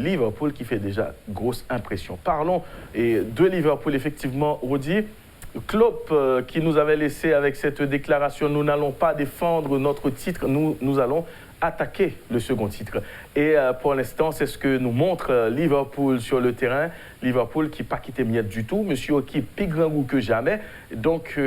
Liverpool qui fait déjà grosse impression. Parlons de Liverpool, effectivement, Rodi. Klopp qui nous avait laissé avec cette déclaration, nous n'allons pas défendre notre titre, nous allons attaquer le second titre. Et pour l'instant, c'est ce que nous montre Liverpool sur le terrain. Liverpool qui n'a pas quitté miette du tout, monsieur qui plus grand goût que jamais. Donc,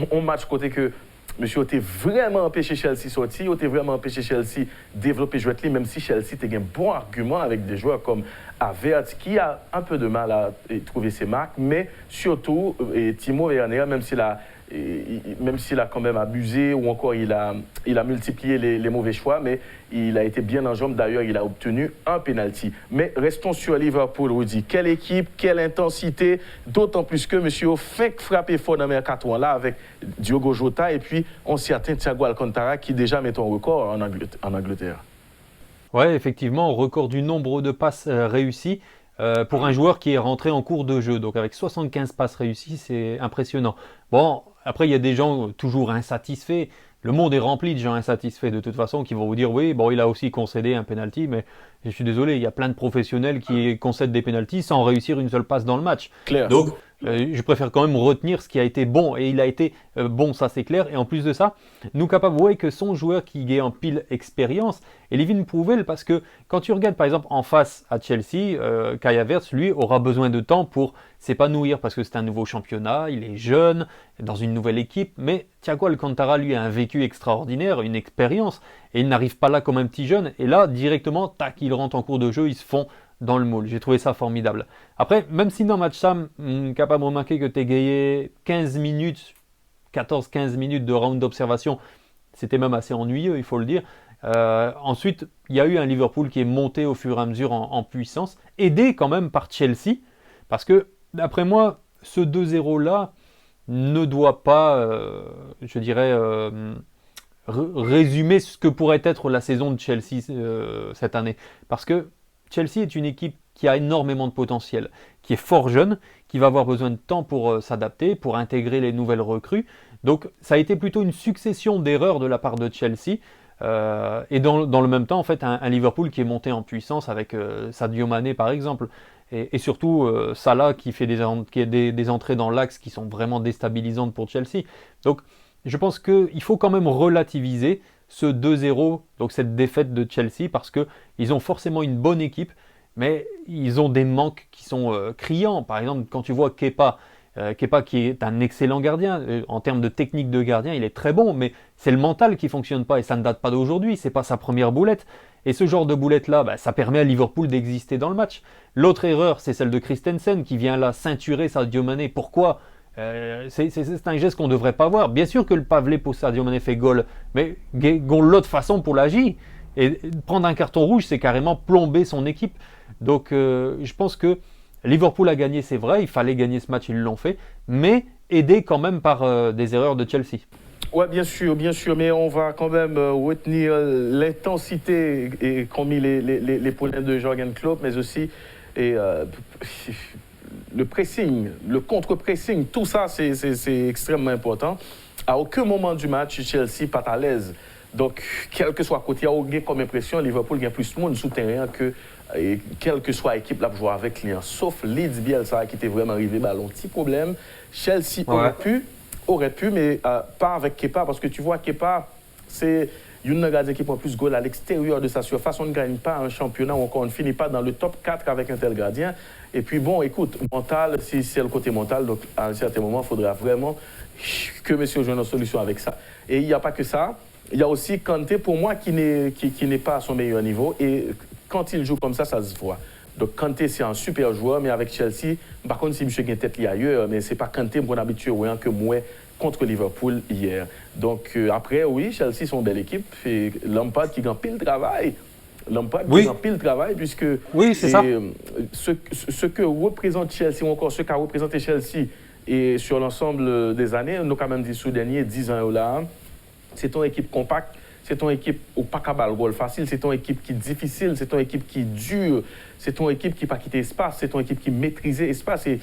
on match côté que monsieur était vraiment empêché Chelsea sortir, était vraiment empêché Chelsea développer jouer même si Chelsea a un bon argument avec des joueurs comme Havertz qui a un peu de mal à trouver ses marques, mais surtout Timo Werner, même s'il a quand même abusé ou encore il a multiplié les mauvais choix, mais il a été bien en jambes. D'ailleurs, il a obtenu un penalty. Mais restons sur Liverpool, Rudy. Quelle équipe, quelle intensité, d'autant plus que monsieur fait frapper fort dans le mercato là avec Diogo Jota et puis on s'y atteint Thiago Alcantara qui déjà met un record en Angleterre. Ouais, effectivement, record du nombre de passes réussies pour un joueur qui est rentré en cours de jeu. Donc avec 75 passes réussies, c'est impressionnant. Bon, après, il y a des gens toujours insatisfaits. Le monde est rempli de gens insatisfaits de toute façon qui vont vous dire oui, bon, il a aussi concédé un penalty, mais je suis désolé, il y a plein de professionnels qui concèdent des penaltys sans réussir une seule passe dans le match. Claire. Donc, je préfère quand même retenir ce qui a été bon, et il a été bon, ça c'est clair. Et en plus de ça, nous capables de voir que son joueur qui est en pile expérience, et Livin Prouvel, parce que quand tu regardes par exemple en face à Chelsea, Kai Havertz, lui, aura besoin de temps pour s'épanouir, parce que c'est un nouveau championnat, il est jeune, dans une nouvelle équipe, mais Thiago Alcantara, lui, a un vécu extraordinaire, une expérience, et il n'arrive pas là comme un petit jeune, et là, directement, tac, il rentre en cours de jeu, ils se font dans le moule. J'ai trouvé ça formidable. Après, même si dans le match Sam, capable de remarquer que tu as gagné 15 minutes, 14-15 minutes de round d'observation, c'était même assez ennuyeux, il faut le dire. Ensuite, il y a eu un Liverpool qui est monté au fur et à mesure en puissance, aidé quand même par Chelsea, parce que, d'après moi, ce 2-0-là ne doit pas, je dirais, résumer ce que pourrait être la saison de Chelsea cette année. Parce que Chelsea est une équipe qui a énormément de potentiel, qui est fort jeune, qui va avoir besoin de temps pour s'adapter, pour intégrer les nouvelles recrues. Donc ça a été plutôt une succession d'erreurs de la part de Chelsea. Et dans le même temps, en fait, un Liverpool qui est monté en puissance avec Sadio Mané par exemple. Et surtout Salah qui fait des entrées dans l'axe qui sont vraiment déstabilisantes pour Chelsea. Donc je pense qu'il faut quand même relativiser ce 2-0, donc cette défaite de Chelsea, parce qu'ils ont forcément une bonne équipe, mais ils ont des manques qui sont criants. Par exemple, quand tu vois Kepa qui est un excellent gardien, en termes de technique de gardien, il est très bon, mais c'est le mental qui ne fonctionne pas, et ça ne date pas d'aujourd'hui, c'est pas sa première boulette. Et ce genre de boulette-là, ça permet à Liverpool d'exister dans le match. L'autre erreur, c'est celle de Christensen, qui vient là ceinturer Sadio Mané. Pourquoi ? C'est un geste qu'on ne devrait pas voir. Bien sûr que le pavelé pour Sadio Mané fait goal, mais l'autre façon pour l'agir. Et prendre un carton rouge, c'est carrément plomber son équipe. Donc je pense que Liverpool a gagné, c'est vrai, il fallait gagner ce match, ils l'ont fait, mais aidé quand même par des erreurs de Chelsea. Oui, bien sûr, mais on va quand même retenir l'intensité qu'ont mis les problèmes de Jürgen Klopp, mais aussi le pressing, le contre-pressing, tout ça, c'est extrêmement important. À aucun moment du match, Chelsea pas à l'aise. Donc, quel que soit côté, il y a comme impression, Liverpool gagne plus de monde sous terrain que quelle que soit l'équipe là pour jouer avec lui. Sauf Leeds Bielsa qui était vraiment arrivé, ballon, petit problème. Chelsea aurait pu, mais pas avec Kepa, parce que tu vois, Kepa, c'est une gardien qui prend plus de goals à l'extérieur de sa surface. On ne gagne pas un championnat ou encore on ne finit pas dans le top 4 avec un tel gardien. Et puis bon, écoute, mental, si c'est le côté mental, donc à un certain moment, il faudra vraiment que monsieur joue une solution avec ça. Et il n'y a pas que ça. Il y a aussi Kanté, pour moi, qui n'est pas à son meilleur niveau. Et quand il joue comme ça se voit. Donc Kanté, c'est un super joueur, mais avec Chelsea, par contre, si monsieur a une tête ailleurs, mais ce n'est pas Kanté, mon habitué, que moi, contre Liverpool hier. Donc après, oui, Chelsea sont une belle équipe. Et Lampard qui gagne pile le travail. Qui gagne pile le travail, puisque c'est ça. Ce que représente Chelsea, ou encore ce qu'a représenté Chelsea, et sur l'ensemble des années, nous quand même dit sous dernier 10 ans là, c'est une équipe compacte, c'est une équipe au pas cabal rôle facile, c'est une équipe qui est difficile, c'est une équipe qui est dure, c'est une équipe qui n'a pas quitté espace, c'est une équipe qui maîtrise l'espace. Et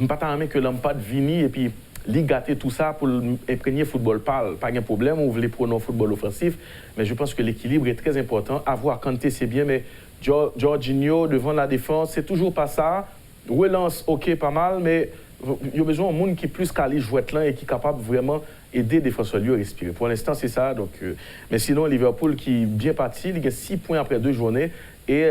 pas tant que Lampard vini et puis gâter tout ça pour imprégner le football parle. Pas de problème, on voulait prendre un football offensif, mais je pense que l'équilibre est très important. Avoir Kanté, c'est bien, mais Jorginho devant la défense, c'est toujours pas ça. Relance, ok, pas mal, mais il y a besoin d'un monde qui est plus calé, jouette là, et qui est capable vraiment aider les défenseurs à respirer. Pour l'instant, c'est ça. Donc, mais sinon, Liverpool qui est bien parti, il a 6 points après 2 journées. Et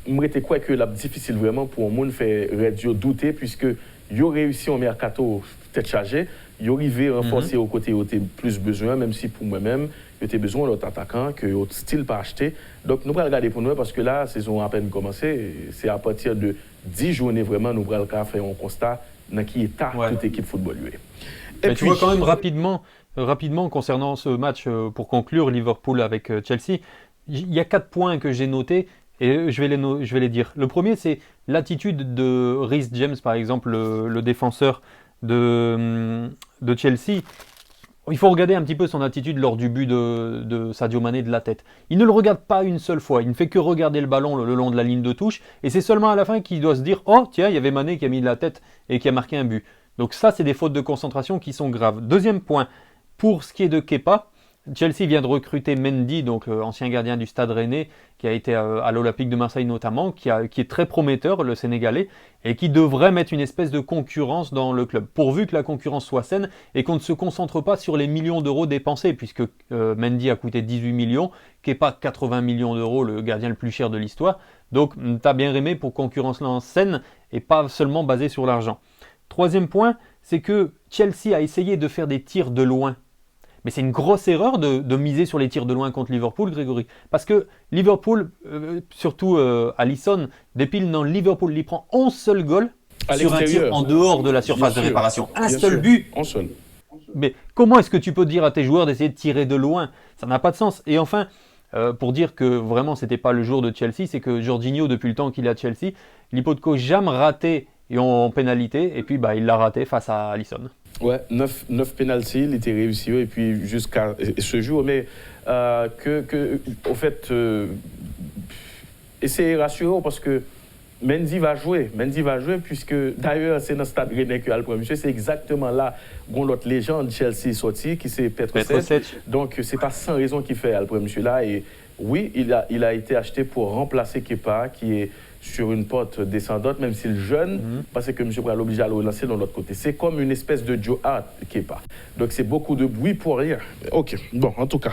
je me quoi que c'est difficile vraiment pour un monde faire douter, puisque ils ont réussi au mercato tête chargée, ils ont arrivé à renforcer au côté où ils plus besoin, même si pour moi-même, ils ont besoin d'autres attaquants que d'autres styles pas acheter. Donc nous allons regarder pour nous parce que là, la saison a à peine commencé. C'est à partir de 10 journées vraiment, nous allons faire un constat dans qui état toute équipe football. Et tu vois quand même rapidement concernant ce match, pour conclure, Liverpool avec Chelsea, il y a 4 points que j'ai notés. Et je vais les dire. Le premier, c'est l'attitude de Reece James, par exemple, le défenseur de Chelsea. Il faut regarder un petit peu son attitude lors du but de Sadio Mané de la tête. Il ne le regarde pas une seule fois. Il ne fait que regarder le ballon le long de la ligne de touche. Et c'est seulement à la fin qu'il doit se dire « Oh, tiens, il y avait Mané qui a mis de la tête et qui a marqué un but. » Donc ça, c'est des fautes de concentration qui sont graves. Deuxième point, pour ce qui est de Kepa, Chelsea vient de recruter Mendy, donc ancien gardien du Stade Rennais, qui a été à l'Olympique de Marseille notamment, qui est très prometteur, le Sénégalais, et qui devrait mettre une espèce de concurrence dans le club, pourvu que la concurrence soit saine et qu'on ne se concentre pas sur les millions d'euros dépensés, puisque Mendy a coûté 18 millions, Kepa 80 millions d'euros, le gardien le plus cher de l'histoire. Donc t'as bien aimé pour concurrence saine et pas seulement basée sur l'argent. Troisième point, c'est que Chelsea a essayé de faire des tirs de loin. Mais c'est une grosse erreur de miser sur les tirs de loin contre Liverpool, Grégory. Parce que Liverpool, surtout Alisson, dépile dans Liverpool, il prend 11 seuls goals sur un tir en dehors de la surface de réparation. Un seul but. Mais comment est-ce que tu peux dire à tes joueurs d'essayer de tirer de loin? Ça n'a pas de sens. Et enfin, pour dire que vraiment c'était pas le jour de Chelsea, c'est que Jorginho, depuis le temps qu'il est à Chelsea, il peut jamais raté et en pénalité, et puis il l'a raté face à Alisson. Ouais, 9 pénaltys, il était réussi, et puis jusqu'à ce jour, mais au fait, et c'est rassurant parce que Mendy va jouer, puisque d'ailleurs c'est dans le stade Rennais que le premier monsieur, c'est exactement là où l'autre légende Chelsea sorti, qui c'est Petrovic. Donc c'est pas sans raison qu'il fait le premier monsieur là, et oui, il a été acheté pour remplacer Kepa, qui est sur une porte descendante, même s'il est jeune, parce que M. Pral obligé à le relancer de l'autre côté. C'est comme une espèce de Joe Hart Kepa. Donc c'est beaucoup de bruit pour rien. Ok, bon, en tout cas.